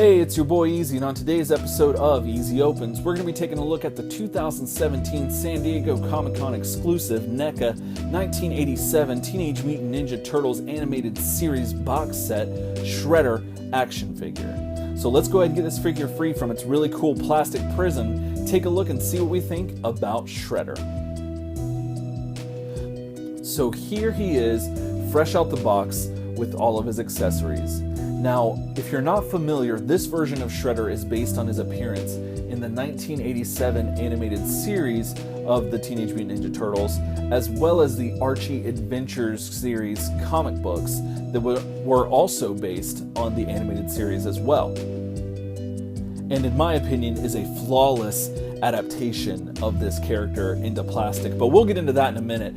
Hey, it's your boy Easy, and on today's episode of Easy Opens, we're going to be taking a look at the 2017 San Diego Comic-Con exclusive NECA 1987 Teenage Mutant Ninja Turtles animated series box set Shredder action figure. So let's go ahead and get this figure free from its really cool plastic prison, take a look and see what we think about Shredder. So here he is, fresh out the box with all of his accessories. Now, if you're not familiar, this version of Shredder is based on his appearance in the 1987 animated series of the Teenage Mutant Ninja Turtles, as well as the Archie Adventures series comic books that were also based on the animated series as well. And in my opinion, is a flawless adaptation of this character into plastic, but we'll get into that in a minute.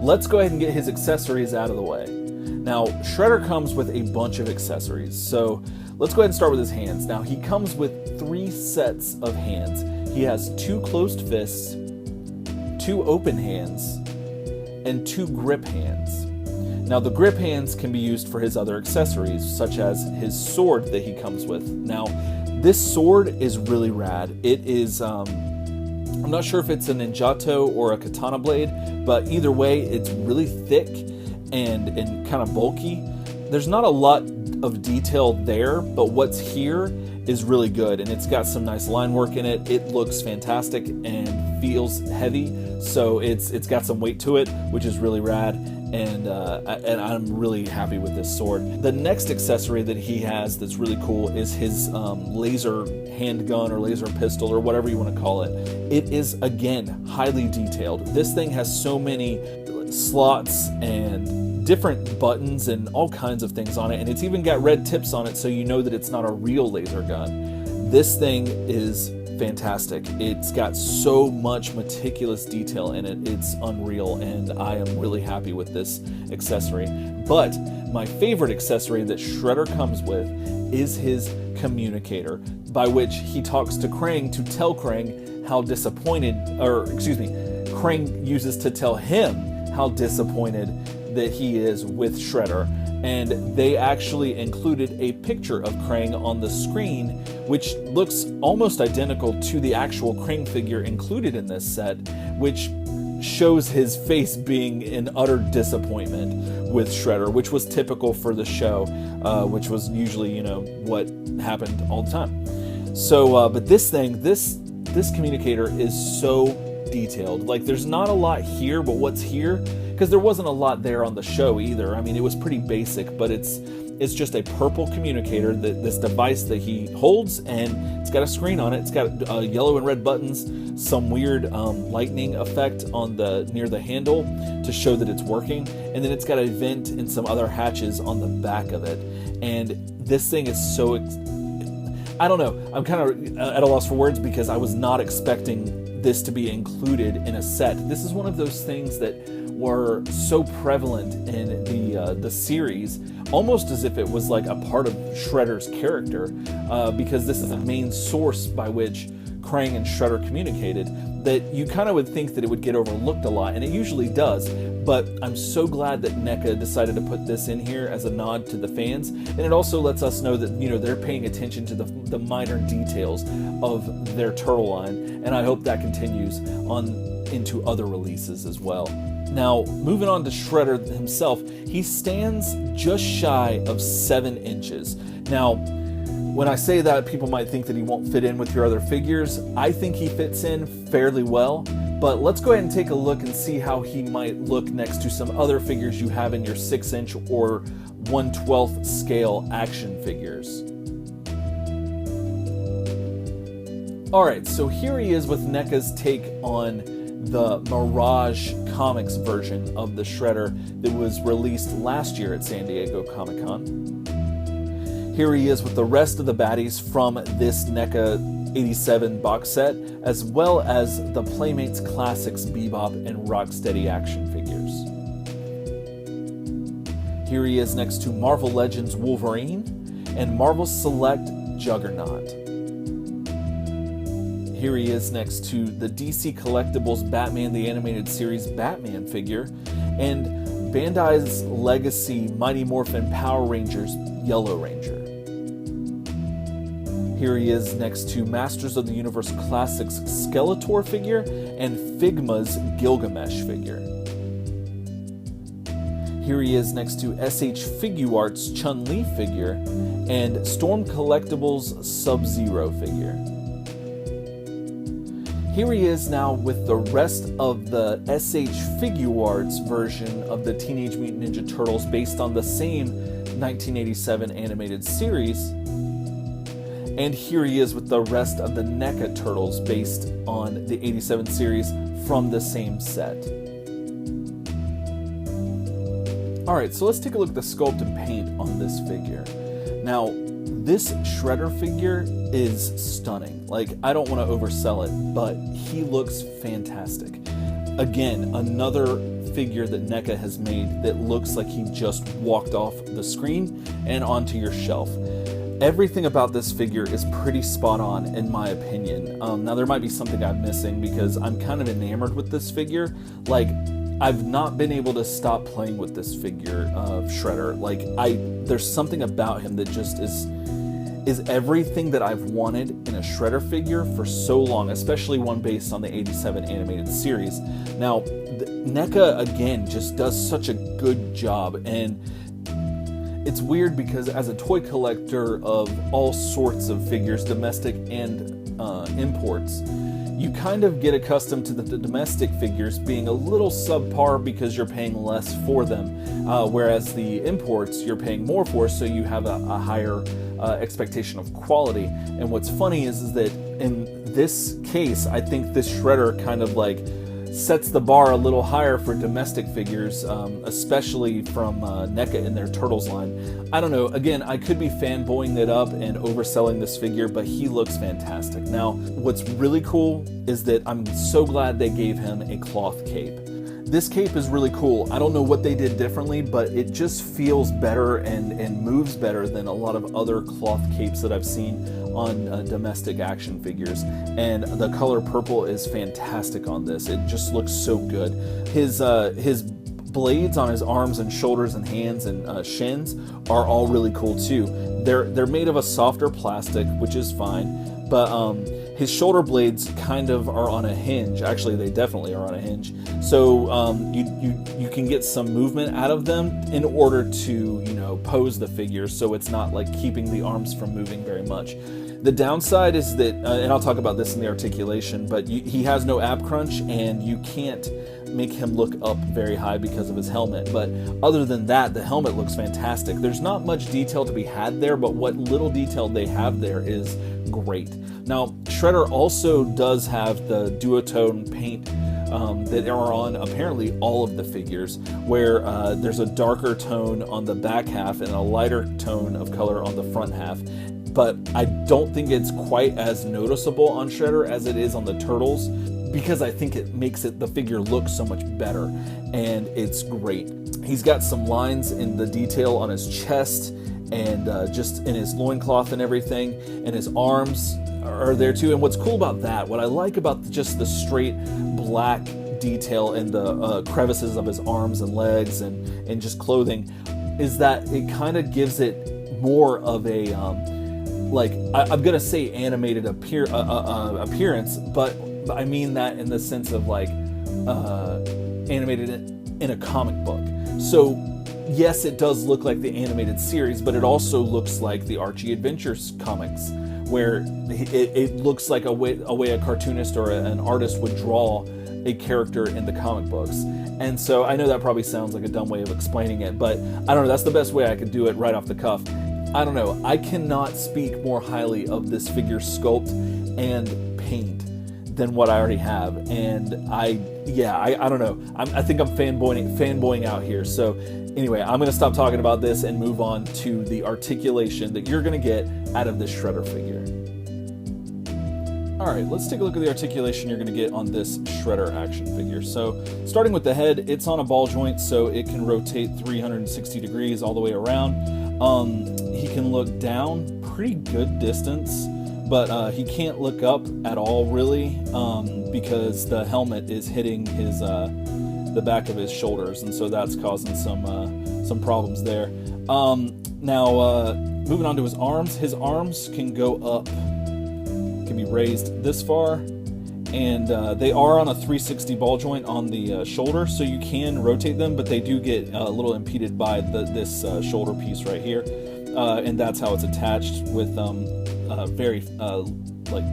Let's go ahead and get his accessories out of the way. Now, Shredder comes with a bunch of accessories, so let's go ahead and start with his hands. Now, he comes with 3 sets of hands. He has 2 closed fists, 2 open hands, and 2 grip hands. Now, the grip hands can be used for his other accessories, such as his sword that he comes with. Now, this sword is really rad. It is, I'm not sure if it's a ninjato or a katana blade, but either way, it's really thick and kind of bulky. There's not a lot of detail there, but what's here is really good, and it's got some nice line work in it. It looks fantastic and feels heavy, so it's got some weight to it, which is really rad, and I'm really happy with this sword. The next accessory that he has that's really cool is his laser handgun or laser pistol or whatever you want to call it. It is, again, highly detailed. This thing has so many slots and different buttons and all kinds of things on it, and it's even got red tips on it, so you know that it's not a real laser gun. This thing is fantastic. It's got so much meticulous detail in it. It's unreal, and I am really happy with this accessory. But my favorite accessory that Shredder comes with is his communicator, by which he talks to Krang to tell Krang how disappointed, Krang uses to tell him how disappointed that he is with Shredder. And they actually included a picture of Krang on the screen, which looks almost identical to the actual Krang figure included in this set, which shows his face being in utter disappointment with Shredder, which was typical for the show, which was usually, what happened all the time. So, but this thing, this communicator is so detailed. Like, there's not a lot here, but what's here, because there wasn't a lot there on the show either. I mean, it was pretty basic, but it's just a purple communicator, this device that he holds, and it's got a screen on it. It's got yellow and red buttons, some weird lightning effect on near the handle to show that it's working, and then it's got a vent and some other hatches on the back of it. And this thing is so I don't know. I'm kind of at a loss for words because I was not expecting this to be included in a set. This is one of those things that were so prevalent in the series, almost as if it was like a part of Shredder's character, because this is a main source by which Krang and Shredder communicated, that you kind of would think that it would get overlooked a lot, and it usually does. But I'm so glad that NECA decided to put this in here as a nod to the fans, and it also lets us know that they're paying attention to the minor details of their turtle line, and I hope that continues on into other releases as well. Now, moving on to Shredder himself, he stands just shy of 7 inches. Now, when I say that, people might think that he won't fit in with your other figures. I think he fits in fairly well, but let's go ahead and take a look and see how he might look next to some other figures you have in your 6-inch or 1/12 scale action figures. Alright, so here he is with NECA's take on the Mirage Comics version of the Shredder that was released last year at San Diego Comic-Con. Here he is with the rest of the baddies from this NECA 87 box set, as well as the Playmates Classics Bebop and Rocksteady action figures. Here he is next to Marvel Legends Wolverine and Marvel Select Juggernaut. Here he is next to the DC Collectibles Batman the Animated Series Batman figure and Bandai's Legacy Mighty Morphin Power Rangers Yellow Ranger. Here he is next to Masters of the Universe Classics Skeletor figure and Figma's Gilgamesh figure. Here he is next to SH Figuarts Chun-Li figure and Storm Collectibles Sub-Zero figure. Here he is now with the rest of the SH Figuarts version of the Teenage Mutant Ninja Turtles based on the same 1987 animated series. And here he is with the rest of the Neca Turtles based on the 87 series from the same set. Alright, so let's take a look at the sculpt and paint on this figure. Now, this Shredder figure is stunning. Like, I don't want to oversell it, but he looks fantastic. Again, another figure that NECA has made that looks like he just walked off the screen and onto your shelf. Everything about this figure is pretty spot on, in my opinion. Now, there might be something I'm missing because I'm kind of enamored with this figure. Like, I've not been able to stop playing with this figure of Shredder. Like, there's something about him that just is everything that I've wanted in a Shredder figure for so long, especially one based on the 87 animated series. Now, NECA, again, just does such a good job, and it's weird because as a toy collector of all sorts of figures, domestic and imports, you kind of get accustomed to the domestic figures being a little subpar because you're paying less for them, whereas the imports you're paying more for, so you have a higher expectation of quality. And what's funny is that in this case, I think this Shredder kind of like sets the bar a little higher for domestic figures, especially from NECA in their Turtles line. I don't know, again, I could be fanboying it up and overselling this figure, but he looks fantastic. Now, what's really cool is that I'm so glad they gave him a cloth cape. This cape is really cool. I don't know what they did differently, but it just feels better and moves better than a lot of other cloth capes that I've seen on domestic action figures. And the color purple is fantastic on this. It just looks so good. His blades on his arms and shoulders and hands and shins are all really cool too. They're made of a softer plastic, which is fine, but his shoulder blades kind of are on a hinge. Actually, they definitely are on a hinge. So you can get some movement out of them in order to, pose the figure, so it's not like keeping the arms from moving very much. The downside is that, and I'll talk about this in the articulation, but he has no ab crunch, and you can't make him look up very high because of his helmet. But other than that, the helmet looks fantastic. There's not much detail to be had there, but what little detail they have there is great. Now, Shredder also does have the duotone paint that are on apparently all of the figures, where there's a darker tone on the back half and a lighter tone of color on the front half. But I don't think it's quite as noticeable on Shredder as it is on the Turtles, because I think it makes the figure look so much better, and it's great. He's got some lines in the detail on his chest and just in his loincloth and everything, and his arms are there too. And what's cool about that, what I like about just the straight black detail in the crevices of his arms and legs and just clothing, is that it kind of gives it more of a I'm gonna say animated appearance, but I mean that in the sense of like animated in a comic book. So yes, it does look like the animated series, but it also looks like the Archie Adventures comics, where it looks like a way a cartoonist or an artist would draw a character in the comic books. And so I know that probably sounds like a dumb way of explaining it, but I don't know, that's the best way I could do it right off the cuff. I don't know, I cannot speak more highly of this figure sculpt and paint than what I already have. And I don't know, I think I'm fanboying out here. So anyway, I'm gonna stop talking about this and move on to the articulation that you're gonna get out of this Shredder figure. Alright, let's take a look at the articulation you're going to get on this Shredder action figure. So, starting with the head, it's on a ball joint, so it can rotate 360 degrees all the way around. He can look down pretty good distance, but he can't look up at all, really, because the helmet is hitting his the back of his shoulders, and so that's causing some problems there. Now, moving on to his arms can go up can be raised this far, and they are on a 360 ball joint on the shoulder, so you can rotate them, but they do get a little impeded by this shoulder piece right here, and that's how it's attached with very like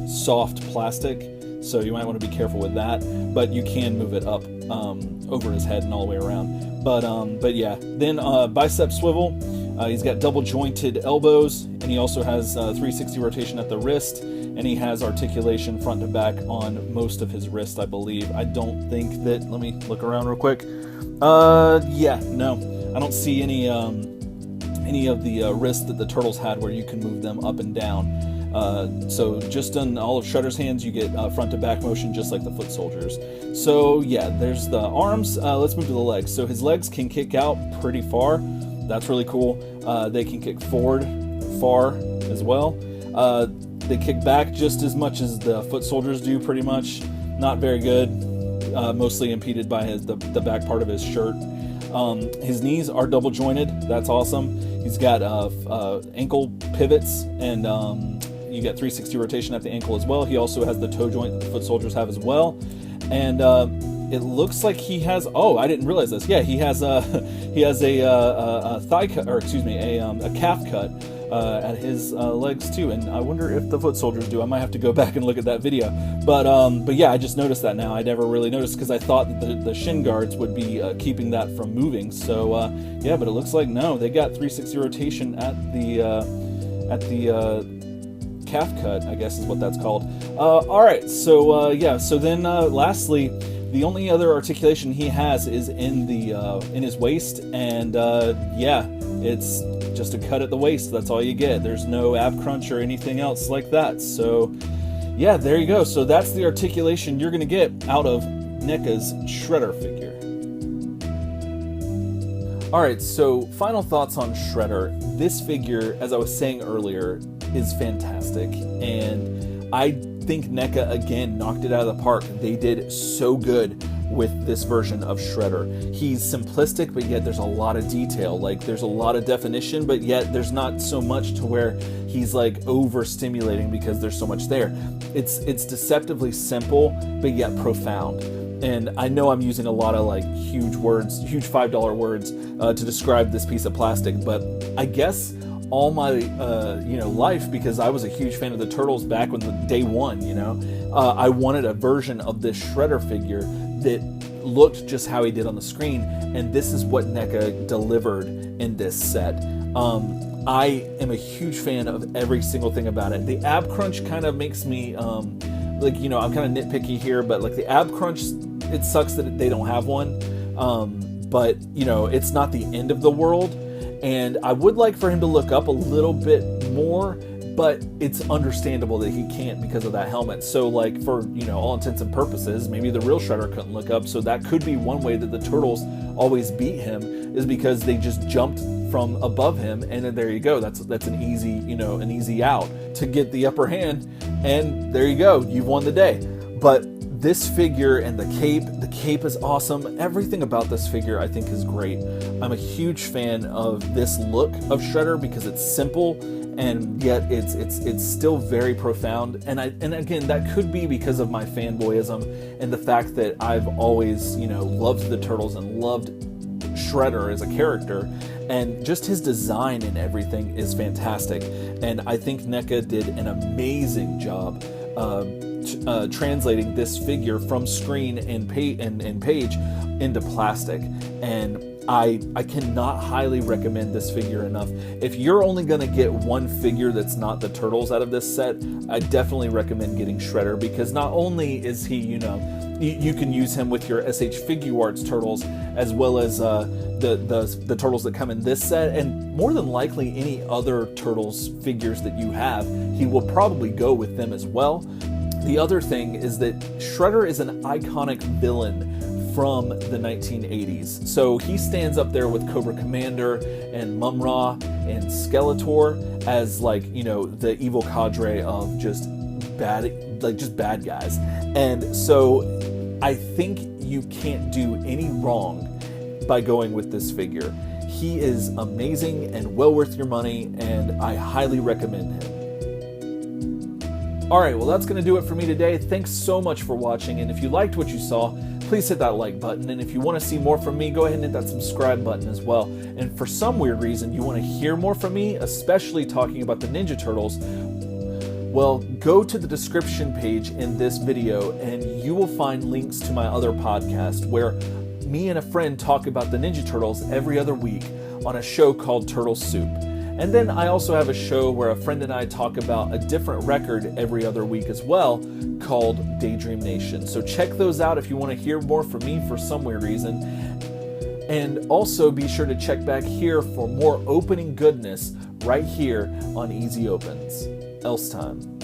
soft plastic. So you might want to be careful with that, but you can move it up over his head and all the way around. But yeah, then bicep swivel. He's got double jointed elbows, and he also has 360 rotation at the wrist, and he has articulation front to back on most of his wrist, I believe. I don't think that, let me look around real quick. Yeah, no, I don't see any of the wrists that the Turtles had where you can move them up and down. So just on all of Shredder's hands, you get front to back motion just like the foot soldiers. So yeah, there's the arms. Let's move to the legs. So his legs can kick out pretty far. That's really cool. They can kick forward far as well. They kick back just as much as the foot soldiers do, pretty much. Not very good. Mostly impeded by the back part of his shirt. His knees are double jointed. That's awesome. He's got ankle pivots, and you get 360 rotation at the ankle as well. He also has the toe joint that the foot soldiers have as well. And it looks like he has, oh, I didn't realize this. Yeah, he has a thigh cut, or excuse me, a calf cut at his legs too. And I wonder if the foot soldiers do. I might have to go back and look at that video. But yeah, I just noticed that now. I never really noticed because I thought that the shin guards would be keeping that from moving. So yeah, but it looks like no, they got 360 rotation at the calf cut, I guess is what that's called. All right, so yeah, so then lastly, the only other articulation he has is in his waist, and yeah, it's just a cut at the waist. That's all you get. There's no ab crunch or anything else like that. So yeah, there you go. So that's the articulation you're gonna get out of Neca's Shredder figure. All right, so final thoughts on Shredder. This figure, as I was saying earlier, is fantastic, and I think Neca again knocked it out of the park. They did so good with this version of Shredder. He's simplistic, but yet there's a lot of detail. Like, there's a lot of definition, but yet there's not so much to where he's like overstimulating because there's so much there. It's deceptively simple, but yet profound. And I know I'm using a lot of like huge words, huge $5 words to describe this piece of plastic, but I guess all my life, because I was a huge fan of the Turtles back when the day one, I wanted a version of this Shredder figure that looked just how he did on the screen, and this is what Neca delivered in this set. I am a huge fan of every single thing about it. The ab crunch kind of makes me I'm kind of nitpicky here, but like the ab crunch, it sucks that they don't have one, but it's not the end of the world. And I would like for him to look up a little bit more, but it's understandable that he can't because of that helmet. So like for, all intents and purposes, maybe the real Shredder couldn't look up. So that could be one way that the Turtles always beat him, is because they just jumped from above him. And then there you go. That's an easy, an easy out to get the upper hand. And there you go. You've won the day. But this figure and the cape is awesome. Everything about this figure I think is great. I'm a huge fan of this look of Shredder because it's simple, and yet it's still very profound. And again, that could be because of my fanboyism and the fact that I've always, loved the Turtles and loved Shredder as a character, and just his design and everything is fantastic. And I think Neca did an amazing job translating this figure from screen and page into plastic, and I cannot highly recommend this figure enough. If you're only going to get one figure that's not the Turtles out of this set, I definitely recommend getting Shredder, because not only is he, you can use him with your SH Figuarts Turtles, as well as the Turtles that come in this set, and more than likely any other Turtles figures that you have, he will probably go with them as well. The other thing is that Shredder is an iconic villain from the 1980s. So he stands up there with Cobra Commander and Mum-Ra and Skeletor as the evil cadre of just bad guys. And so I think you can't do any wrong by going with this figure. He is amazing and well worth your money, and I highly recommend him. Alright, well that's going to do it for me today. Thanks so much for watching, and if you liked what you saw, please hit that like button, and if you want to see more from me, go ahead and hit that subscribe button as well. And for some weird reason you want to hear more from me, especially talking about the Ninja Turtles, well, go to the description page in this video and you will find links to my other podcast where me and a friend talk about the Ninja Turtles every other week on a show called Turtle Soup. And then I also have a show where a friend and I talk about a different record every other week as well, called Daydream Nation. So check those out if you want to hear more from me for some weird reason. And also be sure to check back here for more opening goodness right here on Easy Opens. Else time.